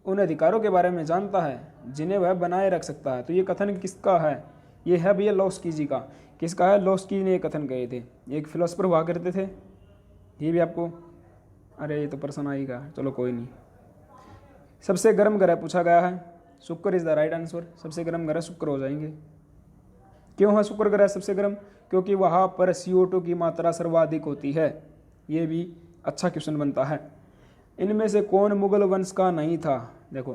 उन अधिकारों के बारे में जानता है जिन्हें वह बनाए रख सकता है। तो ये कथन किसका है? ये है भैया लॉस्की जी का। किसका है? लॉस्की ने ये कथन कहे थे, एक फिलोसफर हुआ करते थे। ये भी आपको, अरे ये तो पर्सन आएगा, चलो कोई नहीं। सबसे गर्म ग्रह पूछा गया है, शुक्र इज द राइट आंसर। सबसे गर्म ग्रह शुक्र हो जाएंगे। क्यों है शुक्र ग्रह सबसे गर्म? क्योंकि वहाँ पर CO2 की मात्रा सर्वाधिक होती है। ये भी अच्छा क्वेश्चन बनता है। इनमें से कौन मुगल वंश का नहीं था? देखो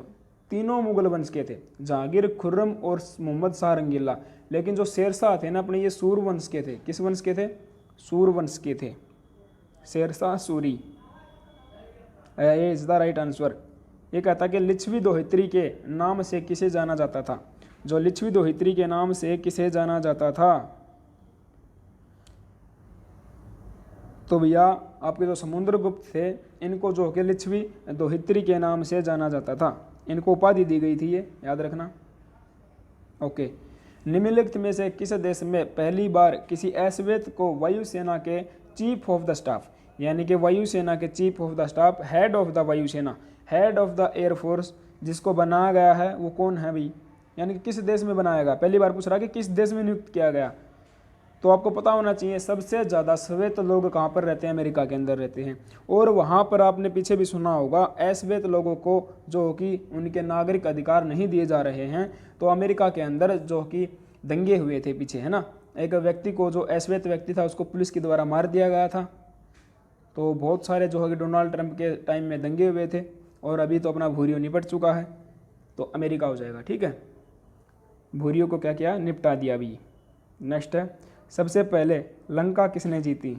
तीनों मुगल वंश के थे, जहांगीर, खुर्रम और मोहम्मद शाह रंगीला। लेकिन जो शेरशाह थे ना अपने, ये सूर वंश के थे। किस वंश के थे? सूर वंश के थे, शेरशाह सूरी। ये इज द राइट आंसर। ये कहता कि लिच्छवी दोहित्री के नाम से किसे जाना जाता था? जो लिच्छवी दोहित्री के नाम से किसे जाना जाता था? तो भैया आपके जो समुद्रगुप्त थे, इनको जो कि लिच्छवी दोहित्री के नाम से जाना जाता था। इनको उपाधि दी गई थी, ये याद रखना। ओके, निम्नलिखित में से किस देश में पहली बार किसी अश्वेत को वायुसेना के चीफ ऑफ द स्टाफ, यानी कि वायुसेना के chief of the staff, head of the वायुसेना, हेड ऑफ द एयरफोर्स जिसको बनाया गया है वो कौन है भाई? यानी कि किस देश में बनाया गया? पहली बार पूछ रहा कि किस देश में नियुक्त किया गया। तो आपको पता होना चाहिए सबसे ज़्यादा श्वेत लोग कहाँ पर रहते हैं? अमेरिका के अंदर रहते हैं। और वहाँ पर आपने पीछे भी सुना होगा अश्वेत लोगों को जो कि उनके नागरिक अधिकार नहीं दिए जा रहे हैं। तो अमेरिका के अंदर जो कि दंगे हुए थे पीछे, है ना। एक व्यक्ति को, जो अश्वेत व्यक्ति था, उसको पुलिस के द्वारा मार दिया गया था। तो बहुत सारे जो है कि डोनाल्ड ट्रंप के टाइम में दंगे हुए थे। और अभी तो अपना भूरियो निपट चुका है, तो अमेरिका हो जाएगा। ठीक है, भूरियो को क्या किया? निपटा दिया अभी। नेक्स्ट है, सबसे पहले लंका किसने जीती?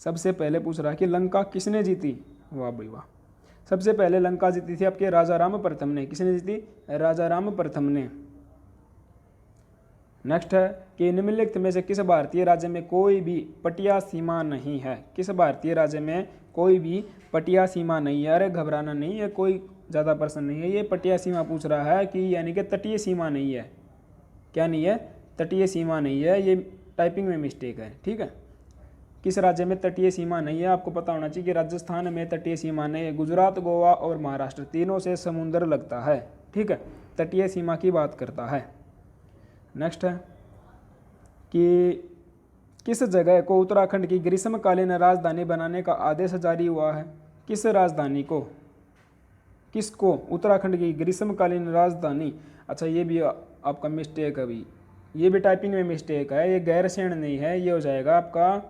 सबसे पहले पूछ रहा है कि लंका किसने जीती? वाह भाई वाह। सबसे पहले लंका जीती थी आपके राजा राम प्रथम ने। किसने जीती? राजा राम प्रथम ने। नेक्स्ट है कि निम्नलिखित में से किस भारतीय राज्य में कोई भी पटिया सीमा नहीं है? किस भारतीय राज्य में कोई भी पटिया सीमा नहीं है? अरे घबराना नहीं है, कोई ज़्यादा प्रश्न नहीं है। ये पटिया सीमा पूछ रहा है कि यानी कि तटीय सीमा नहीं है। क्या नहीं है? तटीय सीमा नहीं है। ये टाइपिंग में मिस्टेक है। ठीक है, किस राज्य में तटीय सीमा नहीं है? आपको पता होना चाहिए कि राजस्थान में तटीय सीमा नहीं है। गुजरात, गोवा और महाराष्ट्र तीनों से समुद्र लगता है। ठीक है, तटीय सीमा की बात करता है। नेक्स्ट है कि किस जगह को उत्तराखंड की ग्रीष्मकालीन राजधानी बनाने का आदेश जारी हुआ है? किस राजधानी को, किसको उत्तराखंड की ग्रीष्मकालीन राजधानी? अच्छा, ये भी आपका मिस्टेक है अभी, ये भी टाइपिंग में मिस्टेक है। ये गैरसैंण नहीं है, ये हो जाएगा आपका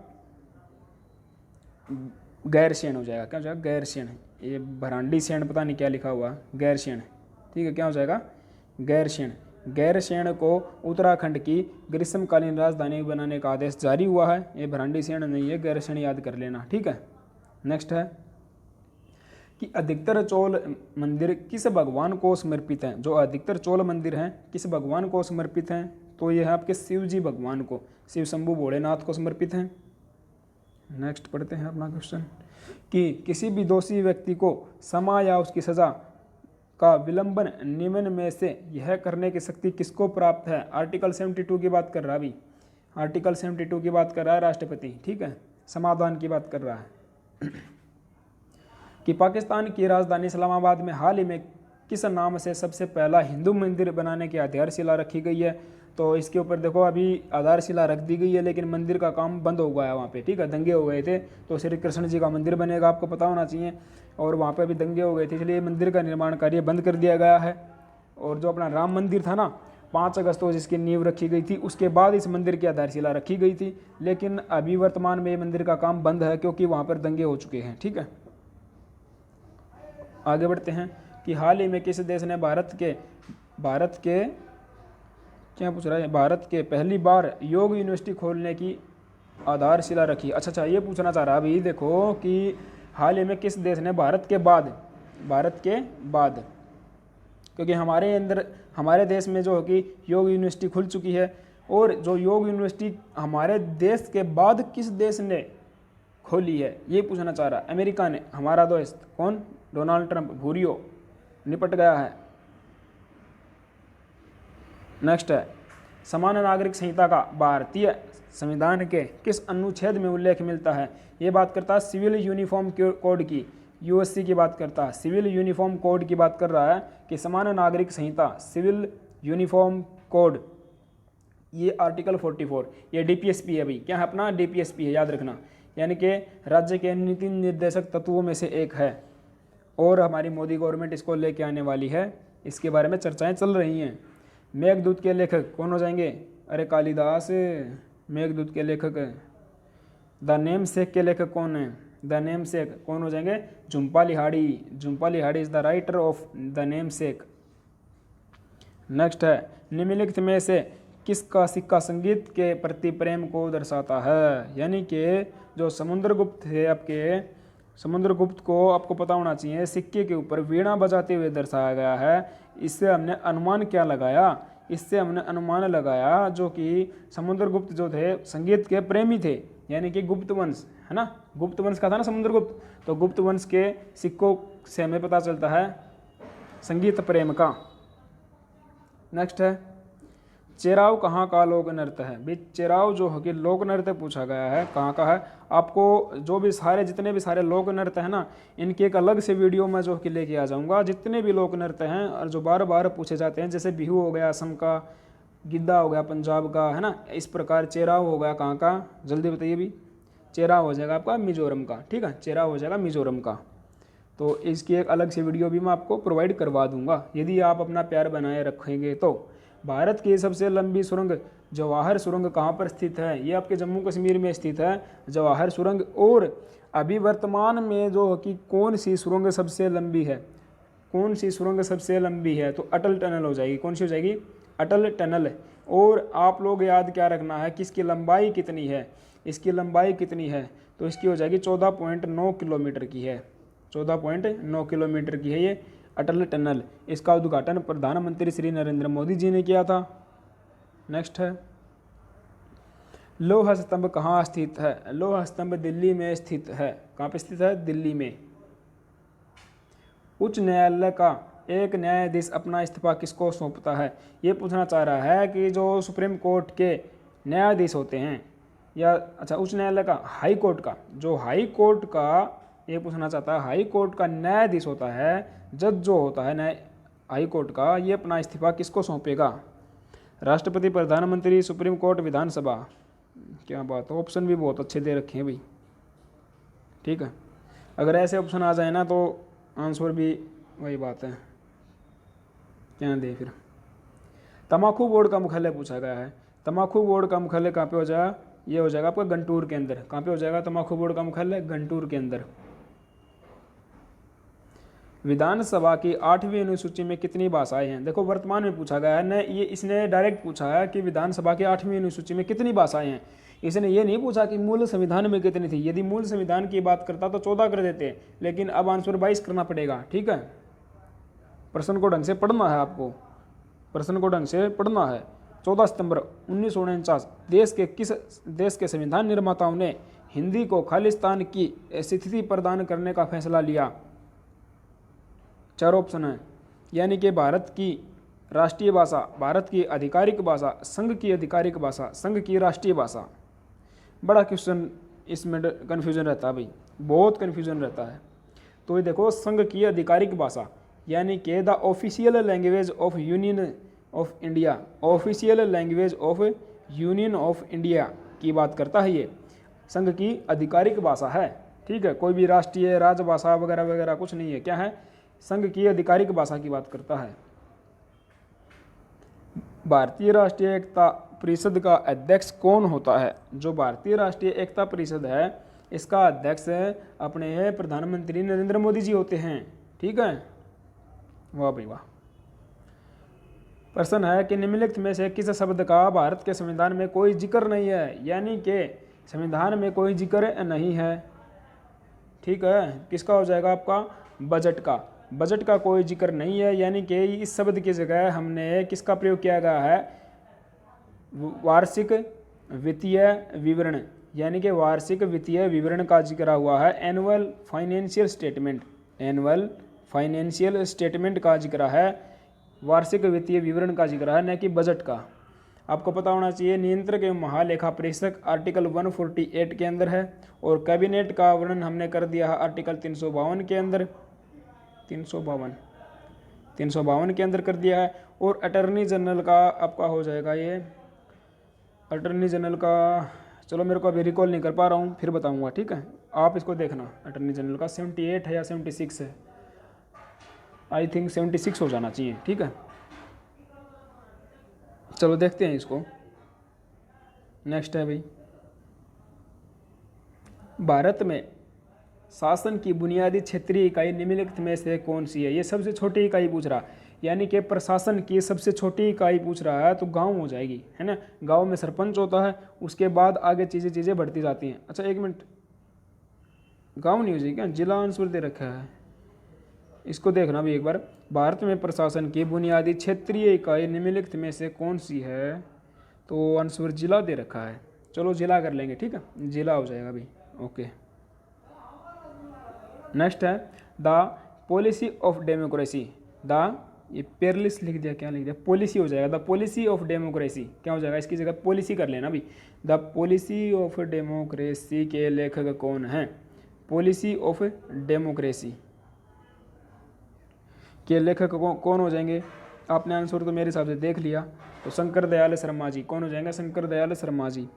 गैरसैंण हो जाएगा। क्या हो जाएगा? गैरसैंण। ये भरांडी सैंण पता नहीं क्या लिखा हुआ, गैरसैंण। ठीक है, क्या हो जाएगा? गैरसैंण। गैरसैंण को उत्तराखंड की ग्रीष्मकालीन राजधानी बनाने का आदेश जारी हुआ है। ये भरांडी सैंण नहीं है, गैरसैंण याद कर लेना। ठीक है, नेक्स्ट है कि अधिकतर चोल मंदिर किस भगवान को समर्पित हैं? जो अधिकतर चोल मंदिर हैं किस भगवान को समर्पित हैं? तो ये है आपके शिव जी भगवान को, शिव शंभु भोलेनाथ को समर्पित हैं। नेक्स्ट पढ़ते हैं अपना क्वेश्चन कि किसी भी दोषी व्यक्ति को समा या उसकी सजा का विलंबन निम्न में से यह करने की शक्ति किसको प्राप्त है? आर्टिकल 72 की बात कर रहा है अभी, आर्टिकल 72 की बात कर रहा है राष्ट्रपति। ठीक है, समाधान की बात कर रहा है कि पाकिस्तान की राजधानी इस्लामाबाद में हाल ही में किस नाम से सबसे पहला हिंदू मंदिर बनाने की आधारशिला रखी गई है? तो इसके ऊपर देखो अभी आधारशिला रख दी गई है, लेकिन मंदिर का काम बंद हो गया है वहाँ पे। ठीक है, दंगे हो गए थे, तो श्री कृष्ण जी का मंदिर बनेगा, आपको पता होना चाहिए। और वहाँ पे भी दंगे हो गए थे, इसलिए मंदिर का निर्माण कार्य बंद कर दिया गया है। और जो अपना राम मंदिर था ना, 5 अगस्त को जिसकी नींव रखी गई थी, उसके बाद इस मंदिर की आधारशिला रखी गई थी। लेकिन अभी वर्तमान में ये मंदिर का काम बंद है, क्योंकि वहाँ पर दंगे हो चुके हैं। ठीक है, आगे बढ़ते हैं कि हाल ही में किस देश ने भारत के क्या पूछ रहा है? भारत के पहली बार योग यूनिवर्सिटी खोलने की आधारशिला रखी। अच्छा, ये पूछना चाह रहा अभी देखो कि हाल ही में किस देश ने भारत के बाद, क्योंकि हमारे देश में जो है कि योग यूनिवर्सिटी खुल चुकी है। और जो योग यूनिवर्सिटी हमारे देश के बाद किस देश ने खोली है, ये पूछना चाह रहा है। अमेरिका ने, हमारा दोस्त कौन? डोनाल्ड ट्रंप, भूरियो निपट गया है। नेक्स्ट है समान नागरिक संहिता का भारतीय संविधान के किस अनुच्छेद में उल्लेख मिलता है? ये बात करता है सिविल यूनिफॉर्म कोड की, यूएससी की बात करता है, सिविल यूनिफॉर्म कोड की बात कर रहा है कि समान नागरिक संहिता सिविल यूनिफॉर्म कोड, ये आर्टिकल 44, ये डीपीएसपी है भाई। क्या है अपना? डीपीएसपी है, याद रखना। यानी कि राज्य के नीति निर्देशक तत्वों में से एक है और हमारी मोदी गवर्नमेंट इसको लेके आने वाली है। इसके बारे में चर्चाएं चल रही हैं। मेघदूत के लेखक कौन हो जाएंगे? अरे कालिदास। मेघदूत के लेखक, द नेम सेक के लेखक कौन है? द नेम सेक कौन हो जाएंगे? Jhumpa Lahiri. Jhumpa Lahiri is the writer of the namesake. Next है, निम्नलिखित में से किसका सिक्का संगीत के प्रति प्रेम को दर्शाता है? यानी कि जो समुद्रगुप्त थे आपके, समुद्रगुप्त को आपको पता होना चाहिए सिक्के के ऊपर वीणा बजाते हुए दर्शाया गया है। इससे हमने अनुमान क्या लगाया? इससे हमने अनुमान लगाया जो कि समुद्रगुप्त जो थे संगीत के प्रेमी थे, यानी कि गुप्त वंश है ना, गुप्त वंश का था ना समुद्रगुप्त, तो गुप्त वंश के सिक्कों से हमें पता चलता है संगीत प्रेम का। नेक्स्ट है, चेराव कहाँ का लोक नृत्य है? भाई चेराव जो है कि लोक नृत्य पूछा गया है, कहाँ का है? आपको जो भी सारे जितने भी सारे लोक नृत्य है ना, इनकी एक अलग से वीडियो मैं जो कि लेके आ जाऊँगा। जितने भी लोक नृत्य हैं और जो बार बार पूछे जाते हैं, जैसे बिहू हो गया असम का, गिद्दा हो गया पंजाब का, है ना, इस प्रकार चेराव हो गया कहाँ का? जल्दी बताइए भी। चेराव हो जाएगा आपका मिजोरम का, ठीक है, चेराव हो जाएगा मिजोरम का। तो इसकी एक अलग से वीडियो भी मैं आपको प्रोवाइड करवा दूंगा यदि आप अपना प्यार बनाए रखेंगे तो। भारत की सबसे लंबी सुरंग जवाहर सुरंग कहाँ पर स्थित है? ये आपके जम्मू कश्मीर में स्थित है जवाहर सुरंग। और अभी वर्तमान में जो कि कौन सी सुरंग सबसे लंबी है? कौन सी सुरंग सबसे लंबी है? तो अटल टनल हो जाएगी। कौन सी हो जाएगी? अटल टनल। और आप लोग याद क्या रखना है कि इसकी लंबाई कितनी है? इसकी लंबाई कितनी है? तो इसकी हो जाएगी 14.9 किलोमीटर की है। 14.9 किलोमीटर की है ये अटल टनल। इसका उद्घाटन प्रधानमंत्री श्री नरेंद्र मोदी जी ने किया था। नेक्स्ट है, लौह स्तंभ कहाँ स्थित है? लौह स्तंभ दिल्ली में स्थित है। कहाँ पे स्थित है? दिल्ली में। उच्च न्यायालय का एक न्यायाधीश अपना इस्तीफा किसको सौंपता है? ये पूछना चाह रहा है कि जो सुप्रीम कोर्ट के न्यायाधीश होते हैं, या अच्छा उच्च न्यायालय का, हाई कोर्ट का, जो हाई कोर्ट का, ये पूछना चाहता है हाई कोर्ट का न्यायाधीश होता है, जज जो होता है न्याय हाई कोर्ट का, ये अपना इस्तीफा किसको सौंपेगा? राष्ट्रपति, प्रधानमंत्री, सुप्रीम कोर्ट, विधानसभा। क्या बात है, ऑप्शन भी बहुत अच्छे दे रखे हैं भाई, ठीक है। अगर ऐसे ऑप्शन आ जाए ना तो आंसर भी वही बात है, क्या दे फिर। तम्बाकू बोर्ड का मुख्यालय पूछा गया है। तम्बाकू बोर्ड का मुख्यालय कहाँ पे हो जाएगा? ये हो जाएगा आपका गंटूर के अंदर। कहाँ पे हो जाएगा तम्बाकू बोर्ड का मुख्यालय? गंटूर के अंदर। विधानसभा की 8वीं अनुसूची में कितनी भाषाएं हैं? देखो वर्तमान में पूछा गया है न, ये इसने डायरेक्ट पूछा है कि विधानसभा की 8वीं अनुसूची में कितनी भाषाएं हैं। इसने ये नहीं पूछा कि मूल संविधान में कितनी थी। यदि मूल संविधान की बात करता तो 14 कर देते, लेकिन अब आंसर 22 करना पड़ेगा, ठीक है। प्रश्न को ढंग से पढ़ना है आपको, प्रश्न को ढंग से पढ़ना है। 14 सितंबर 1949 देश के संविधान निर्माताओं ने हिंदी को खालिस्तान की स्थिति प्रदान करने का फैसला लिया। 4 ऑप्शन है, यानी कि भारत की राष्ट्रीय भाषा, भारत की आधिकारिक भाषा, संघ की आधिकारिक भाषा, संघ की राष्ट्रीय भाषा। बड़ा क्वेश्चन इसमें कन्फ्यूजन रहता है भाई, बहुत कन्फ्यूजन रहता है। तो ये देखो, संघ की आधिकारिक भाषा यानी कि the official language of union of India, official language of union of India की बात करता है। ये संघ की आधिकारिक भाषा है, ठीक है। कोई भी राष्ट्रीय राजभाषा वगैरह वगैरह कुछ नहीं है, क्या है? संघ की आधिकारिक भाषा की बात करता है। भारतीय राष्ट्रीय एकता परिषद का अध्यक्ष कौन होता है? जो भारतीय राष्ट्रीय एकता परिषद है, इसका अध्यक्ष अपने प्रधानमंत्री नरेंद्र मोदी जी होते हैं, ठीक है। वाह भाई वाह। प्रश्न है कि निम्नलिखित में से किस शब्द का भारत के संविधान में कोई जिक्र नहीं है? यानी कि संविधान में कोई जिक्र नहीं है, ठीक है। किसका हो जाएगा आपका? बजट का। बजट का कोई जिक्र नहीं है, यानी कि इस शब्द की जगह हमने किसका प्रयोग किया गया है? वार्षिक वित्तीय विवरण, यानी कि वार्षिक वित्तीय विवरण का जिक्र हुआ है। Annual financial statement, annual financial statement का जिक्र है, वार्षिक वित्तीय विवरण का जिक्र है, न कि बजट का। आपको पता होना चाहिए नियंत्रक एवं महालेखा परीक्षक आर्टिकल 148 के अंदर है, और कैबिनेट का वर्णन हमने कर दिया है आर्टिकल 352 के अंदर, 352 के अंदर कर दिया है। और अटर्नी जनरल का आपका हो जाएगा ये अटर्नी जनरल का, चलो मेरे को अभी रिकॉल नहीं कर पा रहा हूँ, फिर बताऊँगा, ठीक है, आप इसको देखना। अटर्नी जनरल का 78 है या 76 है, आई थिंक 76 हो जाना चाहिए, ठीक है। चलो देखते हैं इसको। नेक्स्ट है भाई, भारत में शासन की बुनियादी क्षेत्रीय इकाई निम्नलिखित में से कौन सी है। ये सबसे छोटी इकाई पूछ रहा, यानी कि प्रशासन की सबसे छोटी इकाई पूछ रहा है तो गांव हो जाएगी, है ना। गांव में सरपंच होता है, उसके बाद आगे चीज़ें बढ़ती जाती हैं। अच्छा एक मिनट, गांव नहीं हो जाएगी क्या, जिला आंसर दे रखा है, इसको देखना भी एक बार। भारत में प्रशासन की बुनियादी क्षेत्रीय इकाई निम्नलिखित में से कौन सी है, तो आंसर जिला दे रखा है। चलो जिला कर लेंगे, ठीक है, जिला हो जाएगा भाई, ओके। नेक्स्ट है the policy of democracy, the, ये पेरलिस लिख दिया, क्या लिख दिया, पॉलिसी हो जाएगा। द पॉलिसी ऑफ डेमोक्रेसी क्या हो जाएगा, इसकी जगह पॉलिसी कर लेना भी। द पॉलिसी ऑफ डेमोक्रेसी के लेखक कौन हैं, पॉलिसी ऑफ डेमोक्रेसी के लेखक कौन हो जाएंगे। आपने आंसर तो मेरे हिसाब से देख लिया, तो शंकर दयाल शर्मा जी कौन हो जाएंगे, शंकर दयाल शर्मा जी।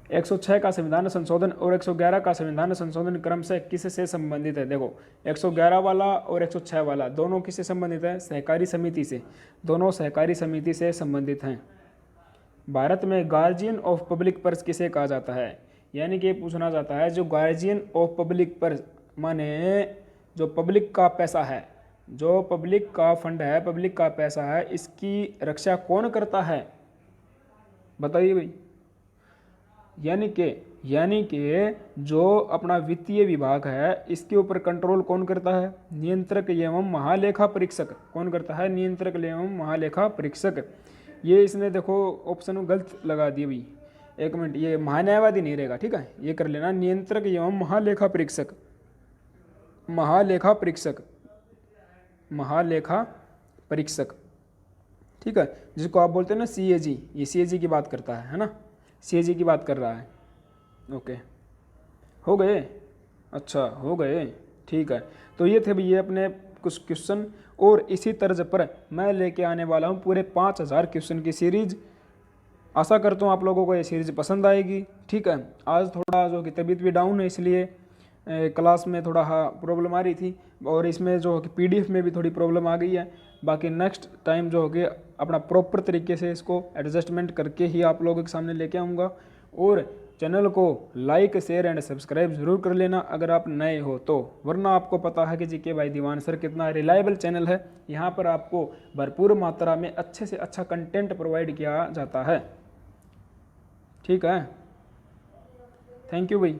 106 का संविधान संशोधन और 111 का संविधान संशोधन क्रमशः किससे संबंधित है। देखो 111 वाला और 106 वाला दोनों किससे संबंधित है, सहकारी समिति से, दोनों सहकारी समिति से संबंधित हैं। भारत में गार्जियन ऑफ पब्लिक पर्स किसे कहा जाता है, यानी कि पूछना जाता है जो गार्जियन ऑफ पब्लिक पर्स, माने जो पब्लिक का पैसा है, जो पब्लिक का फंड है, पब्लिक का पैसा है, इसकी रक्षा कौन करता है, बताइए भाई। यानी कि जो अपना वित्तीय विभाग है इसके ऊपर कंट्रोल कौन करता है, नियंत्रक एवं महालेखा परीक्षक। कौन करता है, नियंत्रक एवं महालेखा परीक्षक। ये इसने देखो ऑप्शन गलत लगा दी भाई, एक मिनट, ये महान्यायवादी नहीं रहेगा, ठीक है, ये कर लेना नियंत्रक एवं महालेखा परीक्षक, महालेखा परीक्षक, महालेखा परीक्षक, ठीक है, जिसको आप बोलते हैं ना CAG, ये CAG की बात करता है ना, CAG की बात कर रहा है। ओके हो गए, अच्छा हो गए, ठीक है। तो ये थे भैया अपने कुछ क्वेश्चन, और इसी तर्ज पर मैं लेके आने वाला हूँ पूरे 5000 क्वेश्चन की सीरीज। आशा करता हूँ आप लोगों को ये सीरीज पसंद आएगी, ठीक है। आज थोड़ा जो कि तबीयत भी डाउन है, इसलिए क्लास में थोड़ा प्रॉब्लम आ रही थी, और इसमें जो कि PDF में भी थोड़ी प्रॉब्लम आ गई है। बाकी नेक्स्ट टाइम जो हो गया अपना प्रॉपर तरीके से इसको एडजस्टमेंट करके ही आप लोगों के सामने लेके आऊँगा। और चैनल को लाइक शेयर एंड सब्सक्राइब ज़रूर कर लेना अगर आप नए हो तो, वरना आपको पता है कि GK बाय दीवान सर कितना रिलायबल चैनल है। यहाँ पर आपको भरपूर मात्रा में अच्छे से अच्छा कंटेंट प्रोवाइड किया जाता है, ठीक है। थैंक यू भाई।